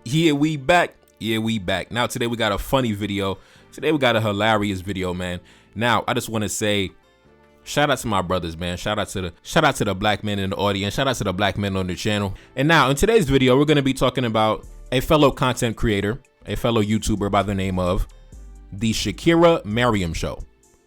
Yeah, we back. Yeah, we back. Now, today we got a funny video. Today we got a hilarious video, man. Now, I just want to say, shout out to my brothers, man. Shout out to the black men in the audience. Shout out to the black men on the channel. And now, in today's video, we're going to be talking about a fellow content creator, a fellow YouTuber by the name of the Shakira Mariam Show,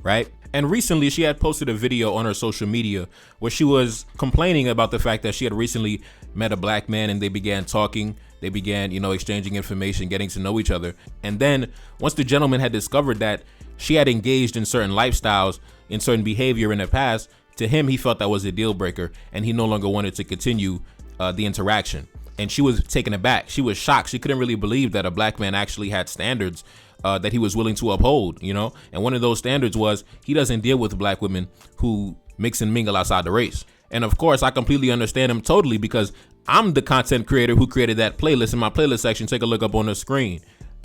right? And recently, she had posted a video on her social media where she was complaining about the fact that she had recently met a black man and they began talking. They began, exchanging information, getting to know each other. And then once the gentleman had discovered that she had engaged in certain lifestyles, in certain behavior in the past, to him, he felt that was a deal breaker and he no longer wanted to continue the interaction. And she was taken aback. She was shocked. She couldn't really believe that a black man actually had standards that he was willing to uphold, And one of those standards was he doesn't deal with black women who mix and mingle outside the race. And of course, I completely understand him totally because I'm the content creator who created that playlist. In my playlist section, take a look up on the screen.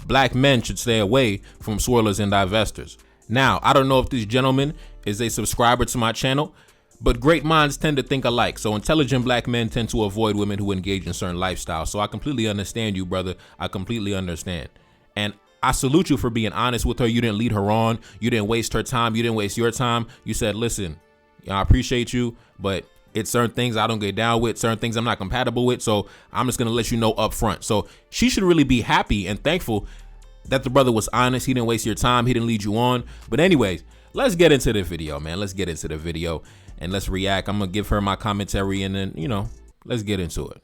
Black men should stay away from swirlers and divestors. Now, I don't know if this gentleman is a subscriber to my channel, but great minds tend to think alike. So intelligent black men tend to avoid women who engage in certain lifestyles. So I completely understand you, brother. I completely understand. And I salute you for being honest with her. You didn't lead her on. You didn't waste her time. You didn't waste your time. You said, listen, I appreciate you, but it's certain things I don't get down with, certain things I'm not compatible with. So I'm just going to let you know up front. So she should really be happy and thankful that the brother was honest. He didn't waste your time. He didn't lead you on. But anyways, let's get into the video, man. Let's get into the video and let's react. I'm going to give her my commentary and then, let's get into it.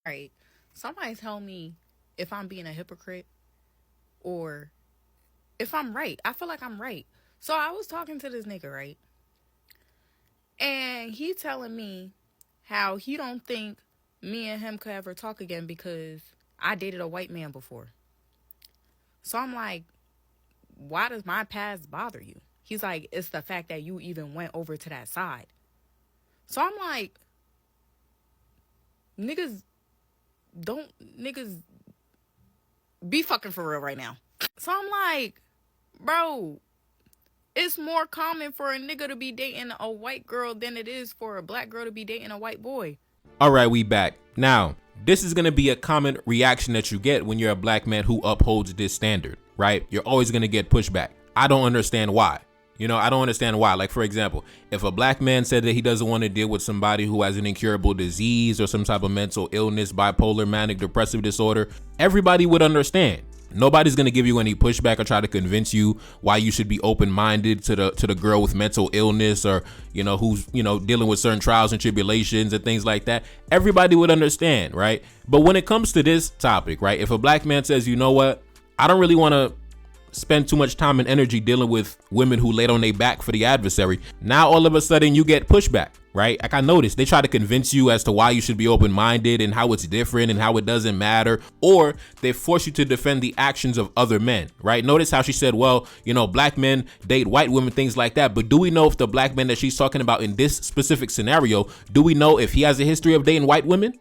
All right. Somebody tell me if I'm being a hypocrite or if I'm right. I feel like I'm right. So I was talking to this nigga, right? And he telling me how he don't think me and him could ever talk again because I dated a white man before. So I'm like, why does my past bother you? He's like, it's the fact that you even went over to that side. So I'm like, niggas be fucking for real right now. So I'm like, bro, it's more common for a nigga to be dating a white girl than it is for a black girl to be dating a white boy. All right, we back. Now, this is going to be a common reaction that you get when you're a black man who upholds this standard, right? You're always going to get pushback. I don't understand why. I don't understand why. Like, for example, if a black man said that he doesn't want to deal with somebody who has an incurable disease or some type of mental illness, bipolar, manic, depressive disorder, everybody would understand. Nobody's going to give you any pushback or try to convince you why you should be open-minded to the girl with mental illness or, who's, dealing with certain trials and tribulations and things like that. Everybody would understand, right? But when it comes to this topic, right, if a black man says, you know what, I don't really want to spend too much time and energy dealing with women who laid on their back for the adversary. Now, all of a sudden you get pushback, right? Like I noticed they try to convince you as to why you should be open-minded and how it's different and how it doesn't matter, or they force you to defend the actions of other men, right? Notice how she said, well, black men date white women, things like that. But do we know if the black man that she's talking about in this specific scenario, do we know if he has a history of dating white women?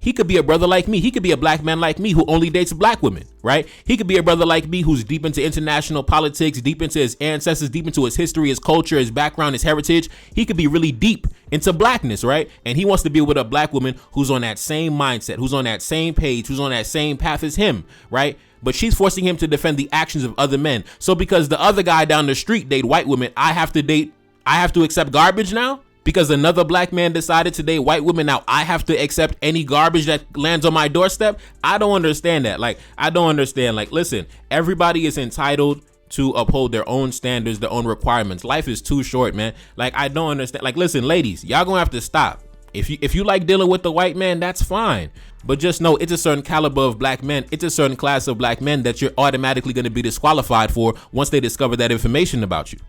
He could be a brother like me. He could be a black man like me who only dates black women, right? He could be a brother like me who's deep into international politics, deep into his ancestors, deep into his history, his culture, his background, his heritage. He could be really deep into blackness, right? And he wants to be with a black woman who's on that same mindset, who's on that same page, who's on that same path as him, right? But she's forcing him to defend the actions of other men. So because the other guy down the street date white women, I have to accept garbage now? Because another black man decided to date white women, now I have to accept any garbage that lands on my doorstep? I don't understand that. I don't understand. Listen, everybody is entitled to uphold their own standards, their own requirements. Life is too short, man. I don't understand. Listen, ladies, y'all gonna have to stop. If you like dealing with the white man, that's fine. But just know it's a certain caliber of black men. It's a certain class of black men that you're automatically going to be disqualified for once they discover that information about you.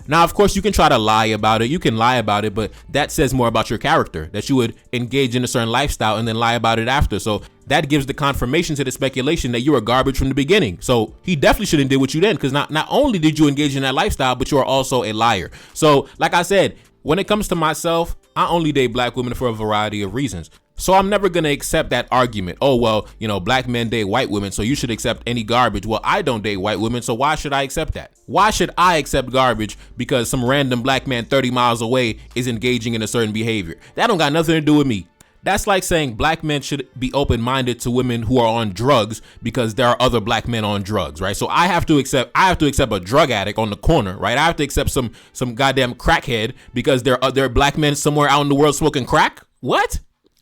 Now, of course, you can try to lie about it. You can lie about it, but that says more about your character, that you would engage in a certain lifestyle and then lie about it after. So that gives the confirmation to the speculation that you were garbage from the beginning. So he definitely shouldn't deal with you then, because not only did you engage in that lifestyle, but you are also a liar. So like I said, when it comes to myself, I only date black women for a variety of reasons. So I'm never going to accept that argument. Oh, well, black men date white women, so you should accept any garbage. Well, I don't date white women, so why should I accept that? Why should I accept garbage because some random black man 30 miles away is engaging in a certain behavior? That don't got nothing to do with me. That's like saying black men should be open-minded to women who are on drugs because there are other black men on drugs, right? So I have to accept a drug addict on the corner, right? I have to accept some goddamn crackhead because there are black men somewhere out in the world smoking crack. What?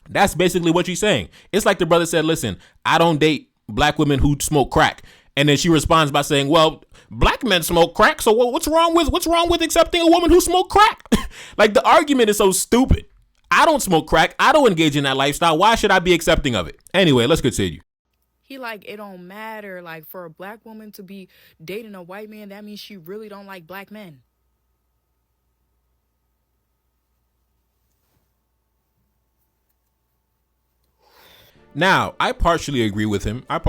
That's basically what she's saying. It's like the brother said, listen, I don't date black women who smoke crack. And then she responds by saying, well, black men smoke crack. So what's wrong with accepting a woman who smoked crack? Like, the argument is so stupid. I don't smoke crack. I don't engage in that lifestyle. Why should I be accepting of it? Anyway, let's continue. He like, it don't matter. Like, for a black woman to be dating a white man, that means she really don't like black men. Now, I partially agree with him. I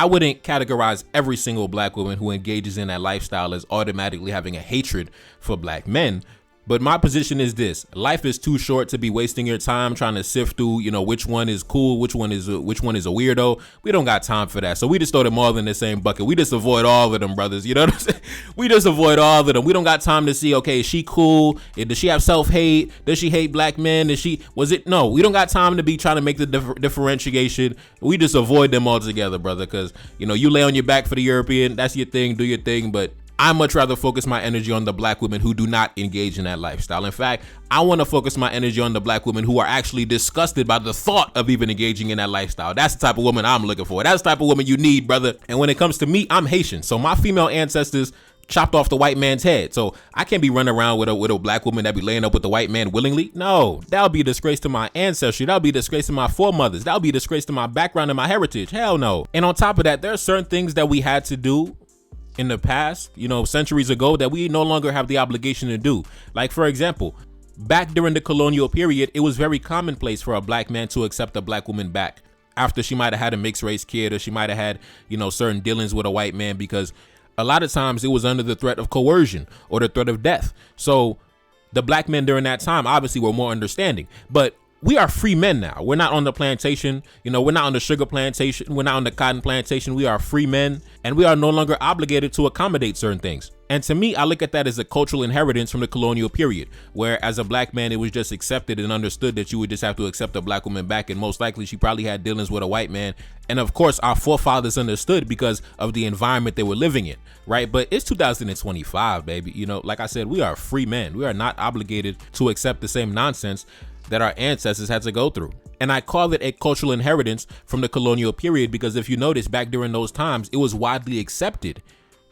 wouldn't categorize every single black woman who engages in that lifestyle as automatically having a hatred for black men. But my position is this: life is too short to be wasting your time trying to sift through, which one is cool, which one is a weirdo. We don't got time for that. So we just throw them all in the same bucket. We just avoid all of them, brothers. You know what I'm saying? We just avoid all of them. We don't got time to see, okay, is she cool? Does she have self-hate? Does she hate black men? No, we don't got time to be trying to make the differentiation. We just avoid them altogether, brother, because, you lay on your back for the European. That's your thing. Do your thing. But I much rather focus my energy on the black women who do not engage in that lifestyle. In fact, I want to focus my energy on the black women who are actually disgusted by the thought of even engaging in that lifestyle. That's the type of woman I'm looking for. That's the type of woman you need, brother. And when it comes to me, I'm Haitian. So my female ancestors chopped off the white man's head. So I can't be running around with a black woman that be laying up with the white man willingly. No, that would be a disgrace to my ancestry. That would be a disgrace to my foremothers. That would be a disgrace to my background and my heritage. Hell no. And on top of that, there are certain things that we had to do in the past, centuries ago, that we no longer have the obligation to do. Like, for example, back during the colonial period, it was very commonplace for a black man to accept a black woman back after she might have had a mixed race kid, or she might have had, certain dealings with a white man, because a lot of times it was under the threat of coercion or the threat of death. So the black men during that time obviously were more understanding. But we are free men now. We're not on the plantation. We're not on the sugar plantation. We're not on the cotton plantation. We are free men, and we are no longer obligated to accommodate certain things. And to me, I look at that as a cultural inheritance from the colonial period, where as a black man, it was just accepted and understood that you would just have to accept a black woman back. And most likely she probably had dealings with a white man. And of course, our forefathers understood because of the environment they were living in, right? But it's 2025, baby. Like I said, we are free men. We are not obligated to accept the same nonsense that our ancestors had to go through. And I call it a cultural inheritance from the colonial period because if you notice, back during those times, it was widely accepted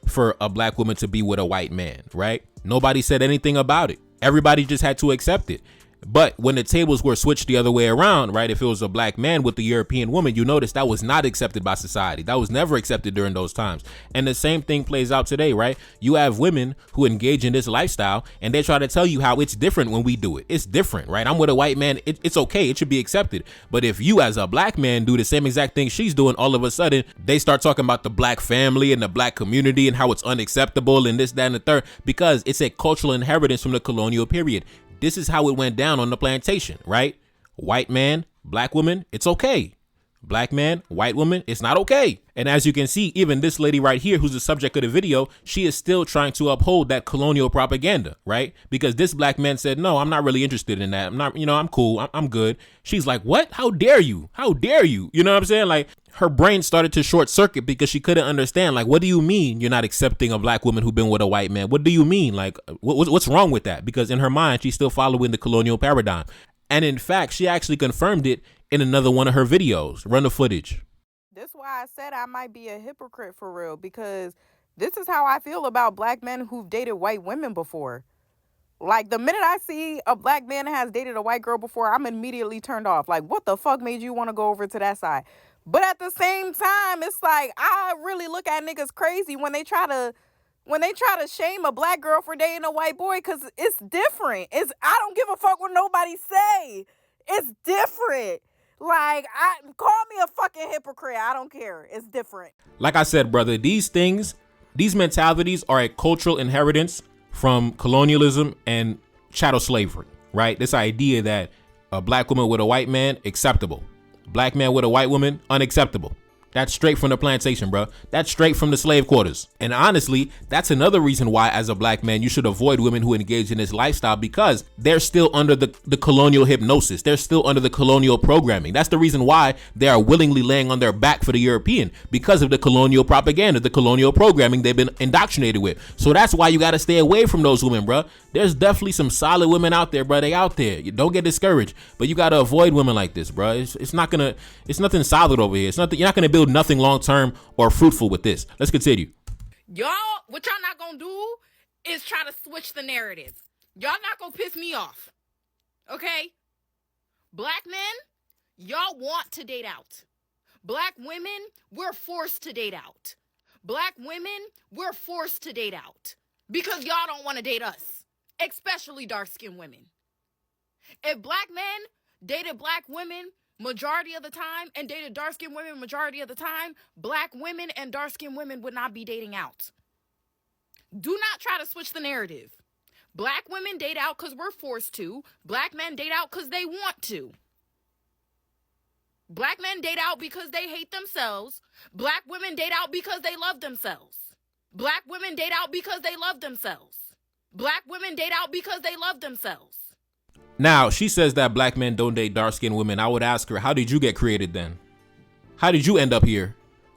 for a black woman to be with a white man, right? Nobody said anything about it. Everybody just had to accept it. But when the tables were switched the other way around, right, if it was a black man with the European woman, you notice that was not accepted by society. That was never accepted during those times. And the same thing plays out today, right? You have women who engage in this lifestyle and they try to tell you how it's different when we do it. It's different, right? I'm with a white man. It's okay. It should be accepted. But if you as a black man do the same exact thing she's doing, all of a sudden they start talking about the black family and the black community and how it's unacceptable and this, that, and the third, because it's a cultural inheritance from the colonial period. This is how it went down on the plantation, right? White man, black woman, it's okay. Black man, white woman, it's not okay. And as you can see, even this lady right here, who's the subject of the video, she is still trying to uphold that colonial propaganda, right? Because this black man said, no, I'm not really interested in that. I'm not, I'm cool. I'm good. She's like, what? How dare you? How dare you? You know what I'm saying? Like, her brain started to short circuit because she couldn't understand. Like, what do you mean you're not accepting a black woman who's been with a white man? What do you mean? Like, what's wrong with that? Because in her mind, she's still following the colonial paradigm. And in fact, she actually confirmed it in another one of her videos. Run the footage. That's why I said I might be a hypocrite for real, because this is how I feel about black men who've dated white women before. Like, the minute I see a black man that has dated a white girl before, I'm immediately turned off. Like, what the fuck made you want to go over to that side? But at the same time, it's like, I really look at niggas crazy when they try to shame a black girl for dating a white boy, because it's different. I don't give a fuck what nobody say. It's different. Like, call me a fucking hypocrite. I don't care. It's different. Like I said, brother, these mentalities are a cultural inheritance from colonialism and chattel slavery, right? This idea that a black woman with a white man, acceptable. Black man with a white woman, unacceptable. That's straight from the plantation, bro. That's straight from the slave quarters. And honestly, that's another reason why, as a black man, you should avoid women who engage in this lifestyle, because they're still under the colonial hypnosis. They're still under the colonial programming. That's the reason why they are willingly laying on their back for the European, because of the colonial propaganda, the colonial programming they've been indoctrinated with. So that's why you got to stay away from those women, bro. There's definitely some solid women out there, bro. They out there. You don't get discouraged, but you got to avoid women like this, bro. It's nothing solid over here. You're not gonna build nothing long-term or fruitful with this. Let's continue. What y'all not gonna do is try to switch the narrative. Y'all not gonna piss me off. Okay? Black men, y'all want to date out. Black women, we're forced to date out. Black women, we're forced to date out because y'all don't want to date us, especially dark-skinned women. If black men dated black women majority of the time and dated dark-skinned women majority of the time, black women and dark-skinned women would not be dating out. Do not try to switch the narrative. Black women date out because we're forced to. Black men date out because they want to. Black men date out because they hate themselves. Black women date out because they love themselves. Black women date out because they love themselves. Black women date out because they love themselves. Now, she says that black men don't date dark-skinned women. I would ask her, how did you get created then? How did you end up here?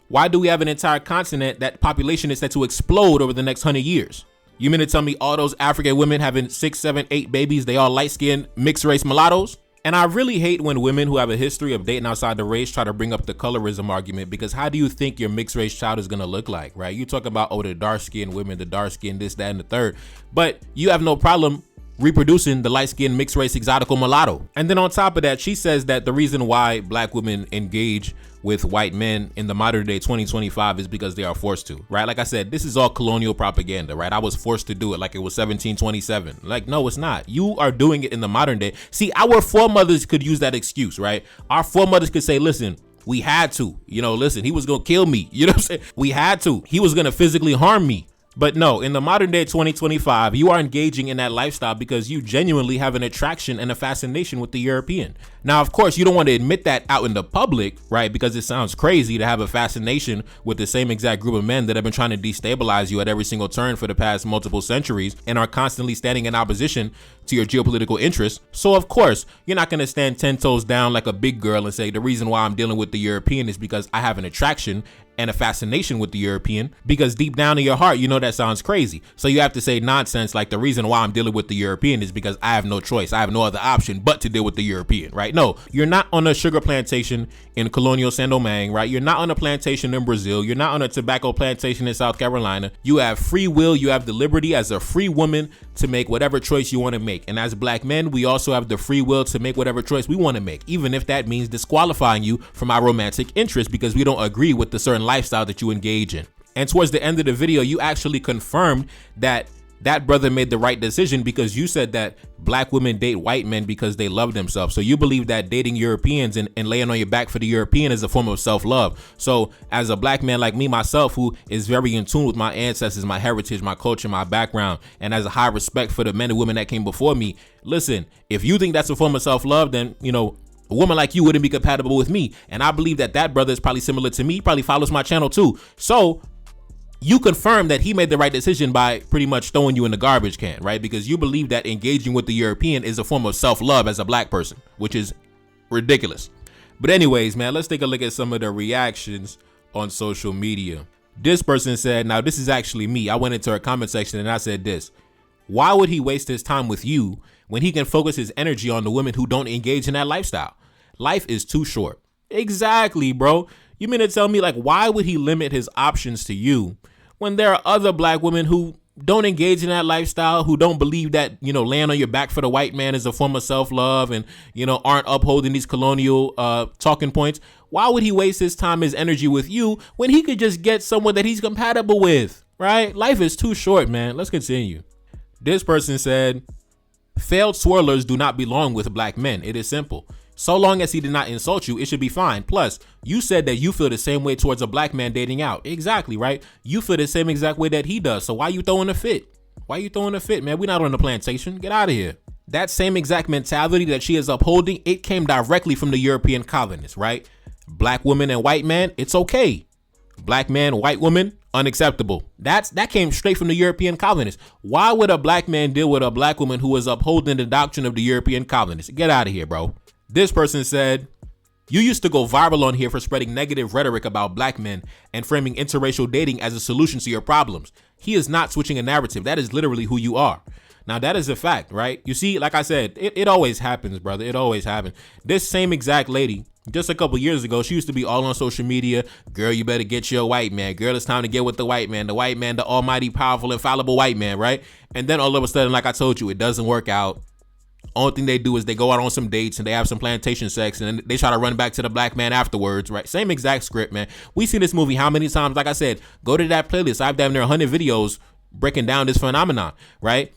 Why do we have an entire continent that population is set to explode over the next 100 years? You mean to tell me all those African women having 6, 7, 8 babies, they all light-skinned, mixed-race mulattoes? And I really hate when women who have a history of dating outside the race try to bring up the colorism argument, because how do you think your mixed-race child is going to look like, right? You talk about, the dark-skinned women, the dark-skinned this, that, and the third, but you have no problem reproducing the light-skinned mixed-race exotical mulatto. And then on top of that, she says that the reason why black women engage with white men in the modern day 2025 is because they are forced to, right? Like I said, this is all colonial propaganda, right? I was forced to do it like it was 1727. Like, no, it's not. You are doing it in the modern day. See, our foremothers could use that excuse, right? Our foremothers could say, listen, we had to, listen, he was going to kill me. You know what I'm saying? We had to. He was going to physically harm me. But no, in the modern day 2025, you are engaging in that lifestyle because you genuinely have an attraction and a fascination with the European. Now, of course, you don't want to admit that out in the public, right? Because it sounds crazy to have a fascination with the same exact group of men that have been trying to destabilize you at every single turn for the past multiple centuries and are constantly standing in opposition to your geopolitical interests. So, of course, you're not going to stand 10 toes down like a big girl and say the reason why I'm dealing with the European is because I have an attraction and a fascination with the European, because deep down in your heart, you know that sounds crazy. So you have to say nonsense like the reason why I'm dealing with the European is because I have no choice. I have no other option but to deal with the European, right? No, you're not on a sugar plantation in colonial Saint-Domingue, right? You're not on a plantation in Brazil. You're not on a tobacco plantation in South Carolina. You have free will. You have the liberty as a free woman to make whatever choice you want to make. And as black men, we also have the free will to make whatever choice we want to make, even if that means disqualifying you from our romantic interest because we don't agree with the certain lifestyle that you engage in. And towards the end of the video, you actually confirmed that that brother made the right decision, because you said that black women date white men because they love themselves. So you believe that dating Europeans and laying on your back for the European is a form of self-love. So as a black man like me, myself, who is very in tune with my ancestors, my heritage, my culture, my background, and has a high respect for the men and women that came before me, listen, if you think that's a form of self-love, then, a woman like you wouldn't be compatible with me. And I believe that that brother is probably similar to me. He probably follows my channel too. So you confirm that he made the right decision by pretty much throwing you in the garbage can, right? Because you believe that engaging with the European is a form of self-love as a black person, which is ridiculous. But anyways, man, let's take a look at some of the reactions on social media. This person said, now this is actually me. I went into her comment section and I said this: why would he waste his time with you when he can focus his energy on the women who don't engage in that lifestyle? Life is too short. Exactly, bro. You mean to tell me, like, why would he limit his options to you when there are other black women who don't engage in that lifestyle, who don't believe that, laying on your back for the white man is a form of self-love and, aren't upholding these colonial talking points? Why would he waste his time, his energy with you when he could just get someone that he's compatible with, right? Life is too short, man. Let's continue. This person said, failed swirlers do not belong with black men. It is simple. So long as he did not insult you, it should be fine. Plus, you said that you feel the same way towards a black man dating out. Exactly, right? You feel the same exact way that he does. So why you throwing a fit? Why you throwing a fit, man? We're not on the plantation. Get out of here. That same exact mentality that she is upholding, it came directly from the European colonists, right? Black woman and white man, it's okay. Black man, white woman, unacceptable. That came straight from the European colonists. Why would a black man deal with a black woman who is upholding the doctrine of the European colonists? Get out of here, bro. This person said, you used to go viral on here for spreading negative rhetoric about black men and framing interracial dating as a solution to your problems. He is not switching a narrative. That is literally who you are. Now, that is a fact, right? You see, like I said, it always happens, brother. It always happens. This same exact lady, just a couple years ago, she used to be all on social media. Girl, you better get your white man. Girl, it's time to get with the white man. The white man, the almighty, powerful, infallible white man, right? And then all of a sudden, like I told you, it doesn't work out. Only thing they do is they go out on some dates and they have some plantation sex and then they try to run back to the black man afterwards, right? Same exact script, man. We see this movie how many times? Like I said, go to that playlist. I've done there 100 videos breaking down this phenomenon, right?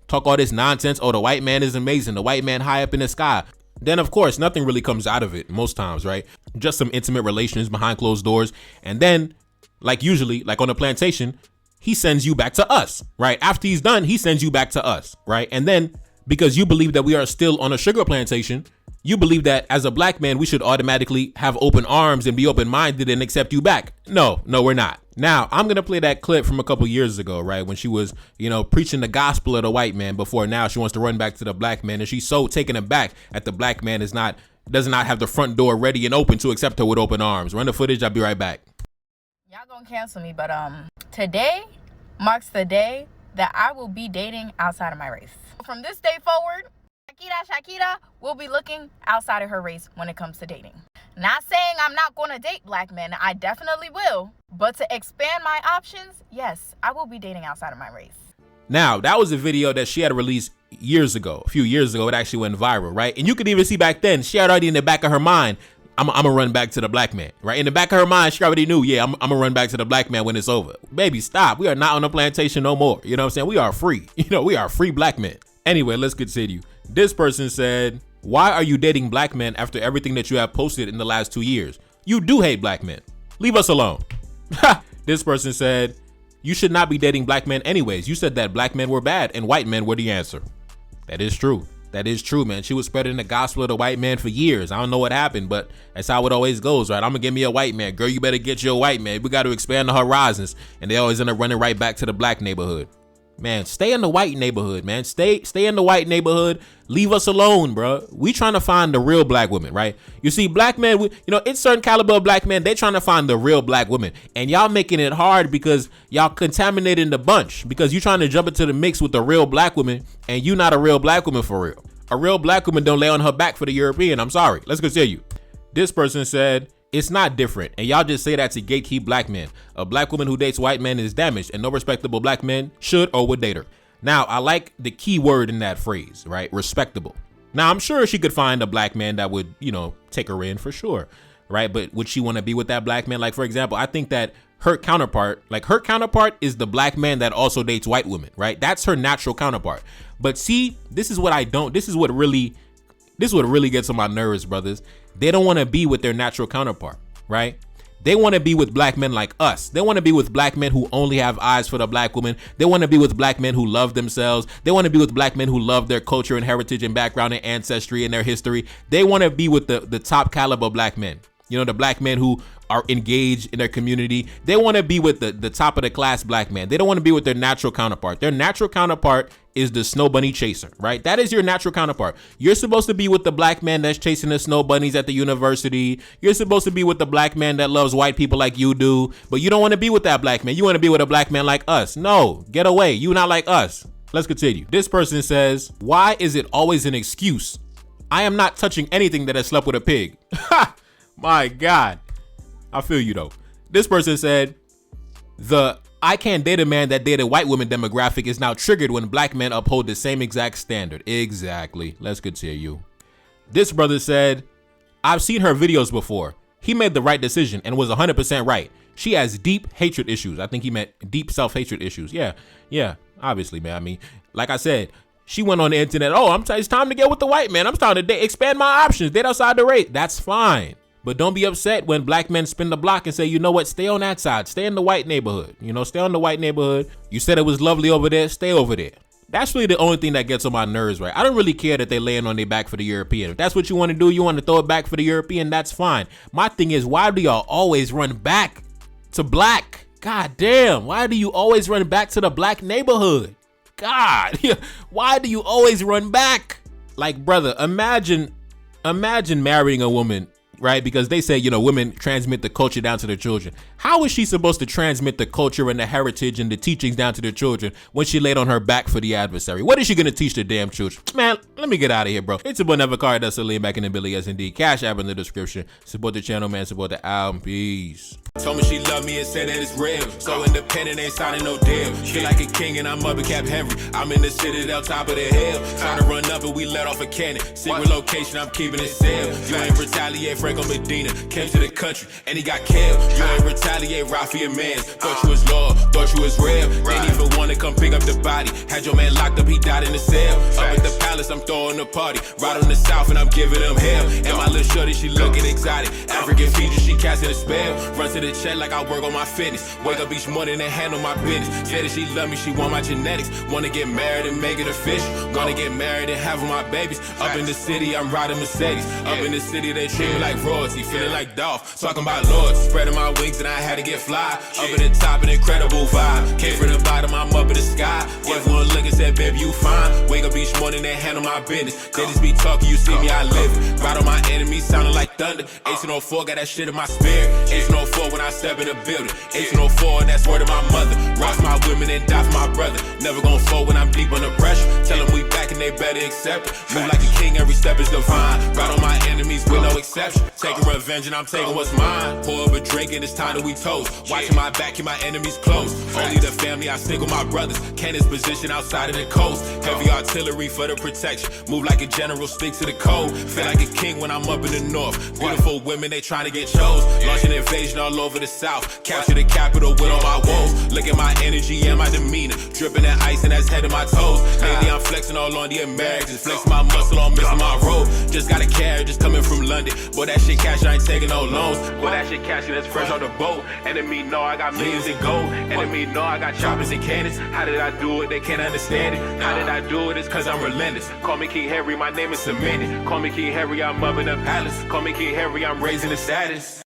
Talk all this nonsense. Oh, the white man is amazing. The white man high up in the sky. Then, of course, nothing really comes out of it most times, right? Just some intimate relations behind closed doors. And then, like usually, like on the plantation, he sends you back to us, right? After he's done, he sends you back to us, right? And then, because you believe that we are still on a sugar plantation, you believe that as a black man, we should automatically have open arms and be open-minded and accept you back. No, we're not. Now, I'm going to play that clip from a couple years ago, right? When she was, preaching the gospel of the white man before now she wants to run back to the black man. And she's so taken aback that the black man does not have the front door ready and open to accept her with open arms. Run the footage. I'll be right back. Y'all gonna cancel me, but today marks the day that I will be dating outside of my race. From this day forward, Shakira will be looking outside of her race when it comes to dating. Not saying I'm not going to date black men. I definitely will. But to expand my options, yes, I will be dating outside of my race. Now, that was a video that she had released a few years ago. It actually went viral, right? And you could even see back then, she had already in the back of her mind, I'm going to run back to the black man, right? In the back of her mind, she already knew, I'm going to run back to the black man when it's over. Baby, stop. We are not on a plantation no more. You know what I'm saying? We are free. We are free black men. Anyway, let's continue. This person said, why are you dating black men after everything that you have posted in the last 2 years? You do hate black men. Leave us alone. This person said, you should not be dating black men anyways. You said that black men were bad and white men were the answer. That is true. That is true, man. She was spreading the gospel of the white man for years. I don't know what happened, but that's how it always goes, right? I'm gonna give me a white man. Girl, you better get your white man. We got to expand the horizons. And they always end up running right back to the black neighborhood. Man, stay in the white neighborhood, man. Stay in the white neighborhood. Leave us alone, bro. We trying to find the real black women, right? You see, black men, it's certain caliber of black men. They trying to find the real black women, and y'all making it hard because y'all contaminating the bunch. Because you trying to jump into the mix with the real black woman, and you not a real black woman for real. A real black woman don't lay on her back for the European. I'm sorry. Let's continue. This person said, it's not different, and y'all just say that to gatekeep black men. A black woman who dates white men is damaged, and no respectable black men should or would date her. Now, I like the key word in that phrase, right? Respectable. Now, I'm sure she could find a black man that would, take her in for sure, right? But would she want to be with that black man? Like, for example, I think that her counterpart is the black man that also dates white women, right? That's her natural counterpart. But see, this is what really gets on my nerves, brothers. They don't want to be with their natural counterpart, right? They want to be with black men like us. They want to be with black men who only have eyes for the black woman. They want to be with black men who love themselves. They want to be with black men who love their culture and heritage and background and ancestry and their history. They want to be with the top caliber black men. The black men who are engaged in their community. They want to be with the top of the class black man. They don't want to be with their natural counterpart. Their natural counterpart is the snow bunny chaser, right? That is your natural counterpart. You're supposed to be with the black man that's chasing the snow bunnies at the university. You're supposed to be with the black man that loves white people like you do, but you don't want to be with that black man. You want to be with a black man like us. No, get away. You not like us. Let's continue. This person says, why is it always an excuse? I am not touching anything that has slept with a pig. Ha! My God. I feel you though. This person said, the I can't date a man that dated white women demographic is now triggered when black men uphold the same exact standard. Exactly. Let's continue. This brother said, I've seen her videos before. He made the right decision and was 100% right. She has deep hatred issues. I think he meant deep self-hatred issues. Yeah, obviously, man. I mean, like I said, she went on the internet. Oh, it's time to get with the white man. I'm starting to expand my options. Date outside the race. That's fine. But don't be upset when black men spin the block and say, you know what, stay on that side. Stay in the white neighborhood. Stay on the white neighborhood. You said it was lovely over there. Stay over there. That's really the only thing that gets on my nerves, right? I don't really care that they laying on their back for the European. If that's what you want to do, you want to throw it back for the European, that's fine. My thing is, why do y'all always run back to black? God damn, why do you always run back to the black neighborhood? God, why do you always run back? Like, brother, imagine marrying a woman, right? Because they say, women transmit the culture down to their children. How is she supposed to transmit the culture and the heritage and the teachings down to their children when she laid on her back for the adversary? What is she going to teach the damn children? Man, let me get out of here, bro. It's about Never Car. That's a lean back in the Billy S&D. Cash app in the description. Support the channel, man. Support the album. Peace. Told me she loved me and said that it's real. So independent, ain't signing no deal. Feel like a king and I'm up at Cap Henry. I'm in the citadel, top of the hill. Trying to run up and we let off a cannon. Secret location, I'm keeping it sealed. You ain't retaliate, Franco Medina. Came to the country and he got killed. You ain't retaliate, Rafi Mans. Thought you was loyal, thought you was real. Didn't even want to come pick up the body. Had your man locked up, he died in the cell. Up at the palace, I'm throwing a party. Right on the south and I'm giving them hell. And my little shorty, she looking exotic. African features, she casting a spell. Run to the check like I work on my fitness. Wake up each morning and handle my business. Say that she love me, she want my genetics. Wanna get married and make it official. Wanna get married and have all my babies. Up in the city, I'm riding Mercedes. Up in the city, they treat me like royalty. Feeling like Dolph, talking about lords. Spreading my wings and I had to get fly. Up in the top, an incredible vibe. Came from the bottom, I'm up in the sky. Gave one look and said, baby, you fine. Wake up each morning and handle my business. They just be talking, you see me, I live it. Ride on my enemies, sounding like thunder. 1804, got that shit in my spirit. 1804 when I step in the building. 1804, and that's word of my mother. Rock my women and die for my brother. Never gon' fall when I'm deep under pressure. Tell them we back and they better accept it. Move like a king, every step is divine. Ride on my enemies with no exception. Taking revenge and I'm taking what's mine. Pour up a drink and it's time that we toast. Watching my back, keep my enemies close. Only the family, I stick with my brothers. Cannons position outside of the coast. Heavy artillery for the protection. Move like a general, stick to the code. Feel like a king when I'm up in the north. Beautiful women, they trying to get chose. Launch an invasion all over the south. Capture the capital with all my woes. Look at my energy and my demeanor. Dripping that ice and that's head to my toes. Lately I'm flexing all on the Americans. Flexing my muscle on missing my road. Just got a carriage just coming from London. Boy, that shit cash, I ain't taking no loans. Boy, that shit cash, that's fresh on the boat. Enemy know I got millions in gold. Enemy know I got choppers and cannons. How did I do it? They can't understand it. How did I do it? It's cause I'm relentless. Call me King Harry, my name is cemented. Call me King Harry, I'm up in the palace. Call me King Harry, I'm raising the status.